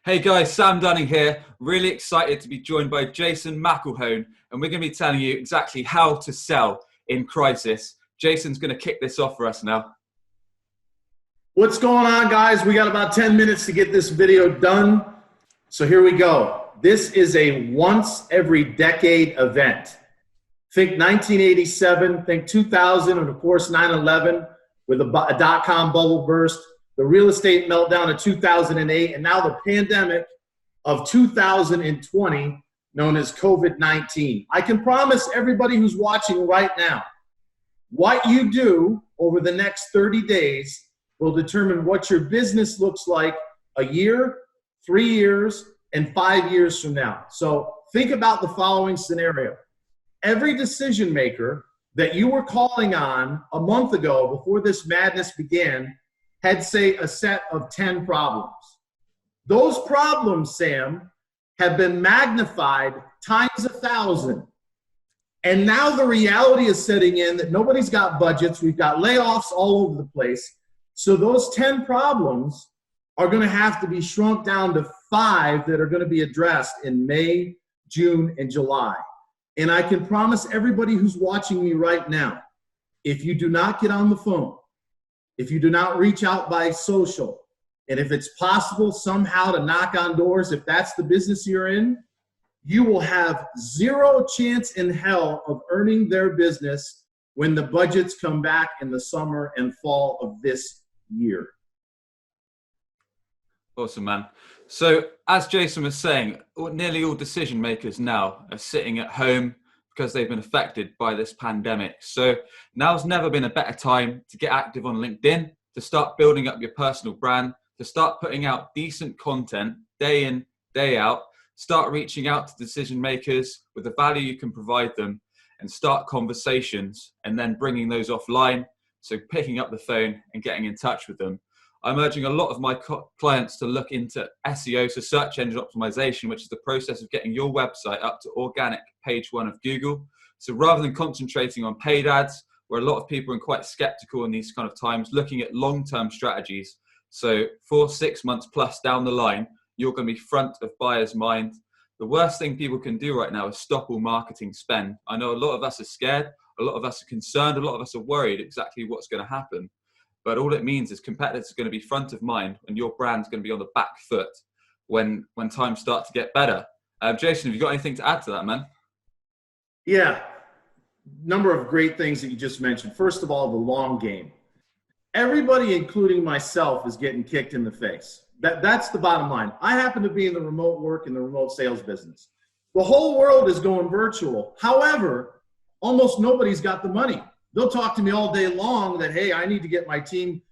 Hey guys, Sam Dunning here. Really excited to be joined by Jason McElhone, and we're going to be telling you exactly how to sell in crisis. Jason's going to kick this off for us now. What's going on, guys? We got about 10 minutes to get this video done. So here we go. This is a once every decade event. Think 1987, think 2000, and of course 9/11 with a dot-com bubble burst, the real estate meltdown of 2008, and now the pandemic of 2020, known as COVID-19. I can promise everybody who's watching right now, what you do over the next 30 days will determine what your business looks like a year, 3 years, and 5 years from now. So think about the following scenario. Every decision maker that you were calling on a month ago before this madness began had, say, a set of 10 problems. Those problems, Sam, have been magnified times 1,000. And now the reality is setting in that nobody's got budgets. We've got layoffs all over the place. So those 10 problems are going to have to be shrunk down to 5 that are going to be addressed in May, June, and July. And I can promise everybody who's watching me right now, if you do not get on the phone, if you do not reach out by social, and if it's possible somehow to knock on doors, if that's the business you're in, you will have zero chance in hell of earning their business when the budgets come back in the summer and fall of this year. Awesome, man. So as Jason was saying, nearly all decision makers now are sitting at home because they've been affected by this pandemic. So now's never been a better time to get active on LinkedIn, to start building up your personal brand, to start putting out decent content day in, day out, start reaching out to decision makers with the value you can provide them, and start conversations and then bringing those offline. So picking up the phone and getting in touch with them. I'm urging a lot of my clients to look into SEO, so search engine optimization, which is the process of getting your website up to organic page 1 of Google. So rather than concentrating on paid ads, where a lot of people are quite skeptical in these kind of times, looking at long-term strategies. So 4-6 months plus down the line, you're going to be front of buyers' mind. The worst thing people can do right now is stop all marketing spend. I know a lot of us are scared, a lot of us are concerned, a lot of us are worried exactly what's going to happen. But all it means is competitors are going to be front of mind and your brand's going to be on the back foot when times start to get better. Jason, have you got anything to add to that, man? Yeah, number of great things that you just mentioned. First of all, the long game. Everybody, including myself, is getting kicked in the face. That's the bottom line. I happen to be in the remote work and the remote sales business. The whole world is going virtual. However, almost nobody's got the money. They'll talk to me all day long that, hey, I need to get my team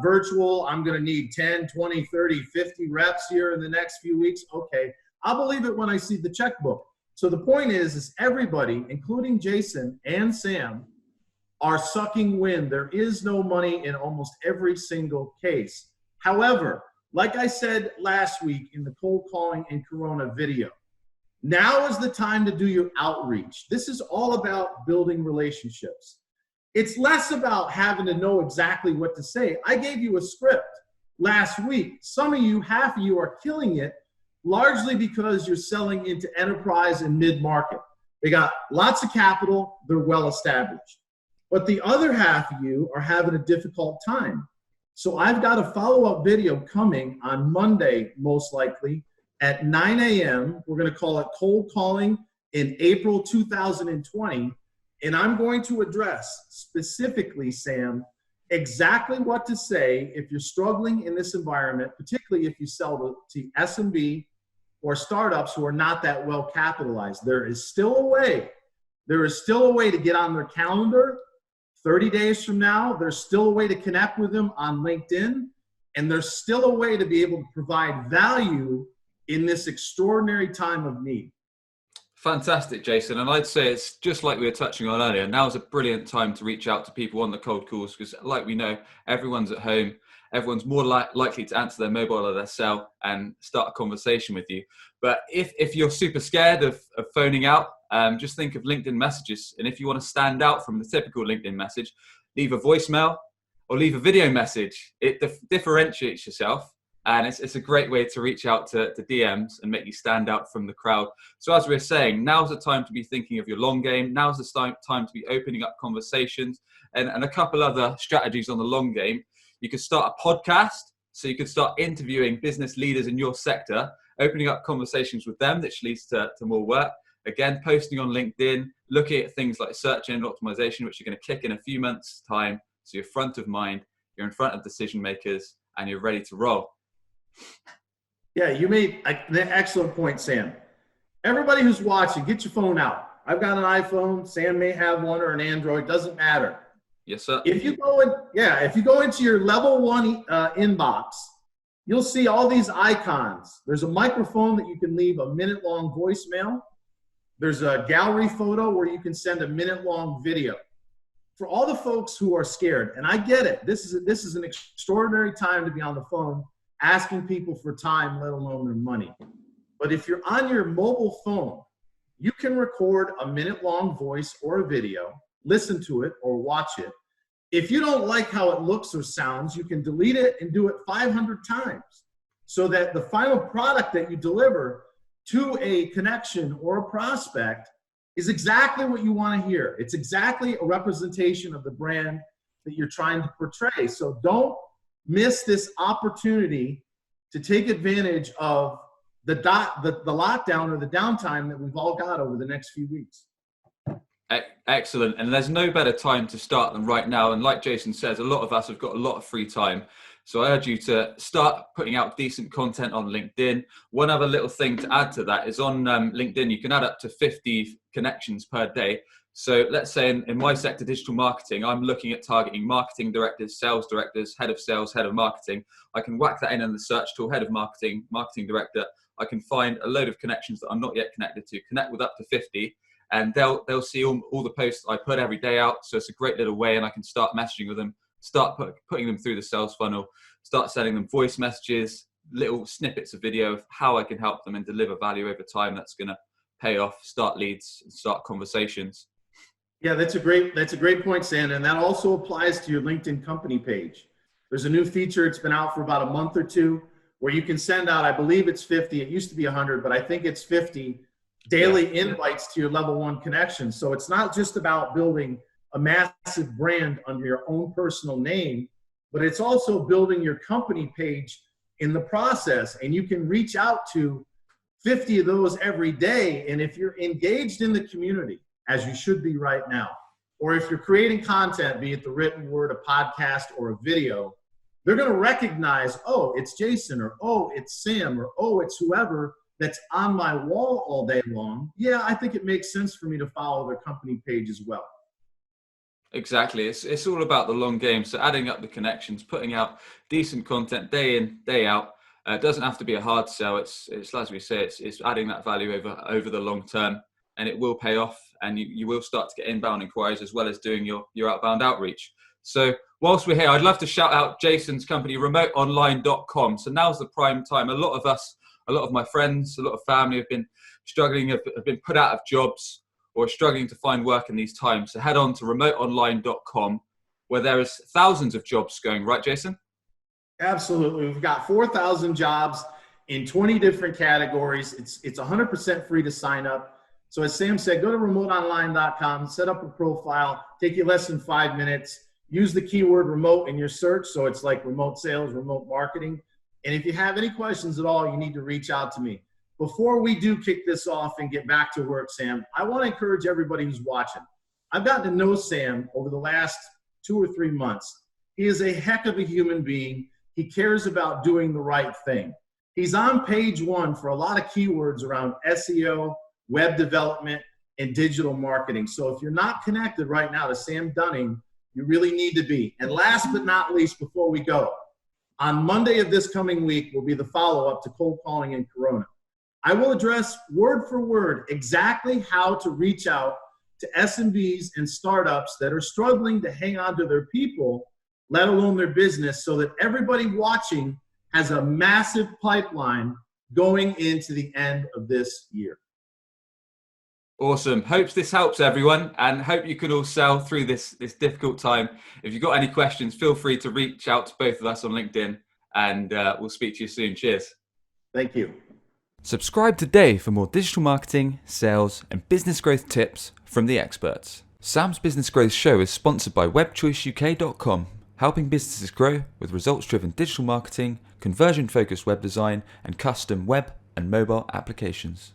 virtual. I'm going to need 10, 20, 30, 50 reps here in the next few weeks. Okay, I'll believe it when I see the checkbook. So the point is everybody, including Jason and Sam, are sucking wind. There is no money in almost every single case. However, like I said last week in the cold calling and Corona video, now is the time to do your outreach. This is all about building relationships. It's less about having to know exactly what to say. I gave you a script last week. Some of you, half of you, are killing it largely because you're selling into enterprise and mid-market. They got lots of capital. They're well established. But the other half of you are having a difficult time. So I've got a follow-up video coming on Monday, most likely, at 9 a.m. We're going to call it Cold Calling in April 2020. And I'm going to address specifically, Sam, exactly what to say if you're struggling in this environment, particularly if you sell to SMB or startups who are not that well capitalized. There is still a way. There is still a way to get on their calendar 30 days from now. There's still a way to connect with them on LinkedIn. And there's still a way to be able to provide value in this extraordinary time of need. Fantastic, Jason. And I'd say it's just like we were touching on earlier. Now's a brilliant time to reach out to people on the cold calls because, like we know, everyone's at home. Everyone's more likely to answer their mobile or their cell and start a conversation with you. But if you're super scared of phoning out, just think of LinkedIn messages. And if you want to stand out from the typical LinkedIn message, leave a voicemail or leave a video message. It differentiates yourself And it's a great way to reach out to DMs and make you stand out from the crowd. So as we were saying, now's the time to be thinking of your long game. Now's the time to be opening up conversations, and a couple other strategies on the long game. You could start a podcast. So you could start interviewing business leaders in your sector, opening up conversations with them, which leads to more work. Again, posting on LinkedIn, looking at things like search engine optimization, which you're going to kick in a few months' time. So you're front of mind, you're in front of decision makers, and you're ready to roll. Yeah, you made an excellent point, Sam. Everybody who's watching, get your phone out. I've got an iPhone. Sam may have one, or an Android. Doesn't matter. Yes, sir. If you go into your level 1 inbox, you'll see all these icons. There's a microphone that you can leave a minute-long voicemail. There's a gallery photo where you can send a minute-long video. For all the folks who are scared, and I get it, this is an extraordinary time to be on the phone asking people for time, let alone their money. But if you're on your mobile phone, you can record a minute-long voice or a video, listen to it or watch it. If you don't like how it looks or sounds, you can delete it and do it 500 times so that the final product that you deliver to a connection or a prospect is exactly what you want to hear. It's exactly a representation of the brand that you're trying to portray. So don't miss this opportunity to take advantage of the lockdown or the downtime that we've all got over the next few weeks. Excellent. And there's no better time to start than right now. And like Jason says, a lot of us have got a lot of free time. So I urge you to start putting out decent content on LinkedIn. One other little thing to add to that is on LinkedIn, you can add up to 50 connections per day. So let's say in my sector, digital marketing, I'm looking at targeting marketing directors, sales directors, head of sales, head of marketing. I can whack that in the search tool, head of marketing, marketing director. I can find a load of connections that I'm not yet connected to, connect with up to 50. And they'll see all the posts I put every day out. So it's a great little way, and I can start messaging with them, start putting them through the sales funnel, start sending them voice messages, little snippets of video of how I can help them and deliver value over time that's going to pay off, start leads, and start conversations. Yeah, that's a great point, Sam. And that also applies to your LinkedIn company page. There's a new feature. It's been out for about a month or two where you can send out, I believe it's 50. It used to be 100, but I think it's 50 daily invites to your level 1 connection. So it's not just about building a massive brand under your own personal name, but it's also building your company page in the process. And you can reach out to 50 of those every day. And if you're engaged in the community, as you should be right now, or if you're creating content, be it the written word, a podcast, or a video, they're going to recognize, oh, it's Jason, or oh, it's Sam, or oh, it's whoever that's on my wall all day long. Yeah, I think it makes sense for me to follow their company page as well. Exactly. It's all about the long game. So adding up the connections, putting out decent content day in, day out. It doesn't have to be a hard sell. It's as we say, it's adding that value over the long term, and it will pay off, and you will start to get inbound inquiries as well as doing your outbound outreach. So whilst we're here, I'd love to shout out Jason's company, remoteonline.com. So now's the prime time. A lot of my friends, a lot of family have been struggling, have been put out of jobs or struggling to find work in these times. So head on to remoteonline.com, where there is thousands of jobs going, right, Jason? Absolutely. We've got 4,000 jobs in 20 different categories. It's 100% free to sign up. So as Sam said, go to remoteonline.com, set up a profile, take you less than 5 minutes, use the keyword remote in your search. So it's like remote sales, remote marketing. And if you have any questions at all, you need to reach out to me. Before we do kick this off and get back to work, Sam, I want to encourage everybody who's watching. I've gotten to know Sam over the last 2 or 3 months. He is a heck of a human being. He cares about doing the right thing. He's on page 1 for a lot of keywords around SEO, web development, and digital marketing. So if you're not connected right now to Sam Dunning, you really need to be. And last but not least, before we go, on Monday of this coming week will be the follow-up to cold calling in Corona. I will address word for word exactly how to reach out to SMBs and startups that are struggling to hang on to their people, let alone their business, so that everybody watching has a massive pipeline going into the end of this year. Awesome. Hope this helps everyone, and hope you can all sell through this difficult time. If you've got any questions, feel free to reach out to both of us on LinkedIn, and we'll speak to you soon. Cheers. Thank you. Subscribe today for more digital marketing, sales, and business growth tips from the experts. Sam's Business Growth Show is sponsored by webchoiceuk.com, helping businesses grow with results-driven digital marketing, conversion-focused web design, and custom web and mobile applications.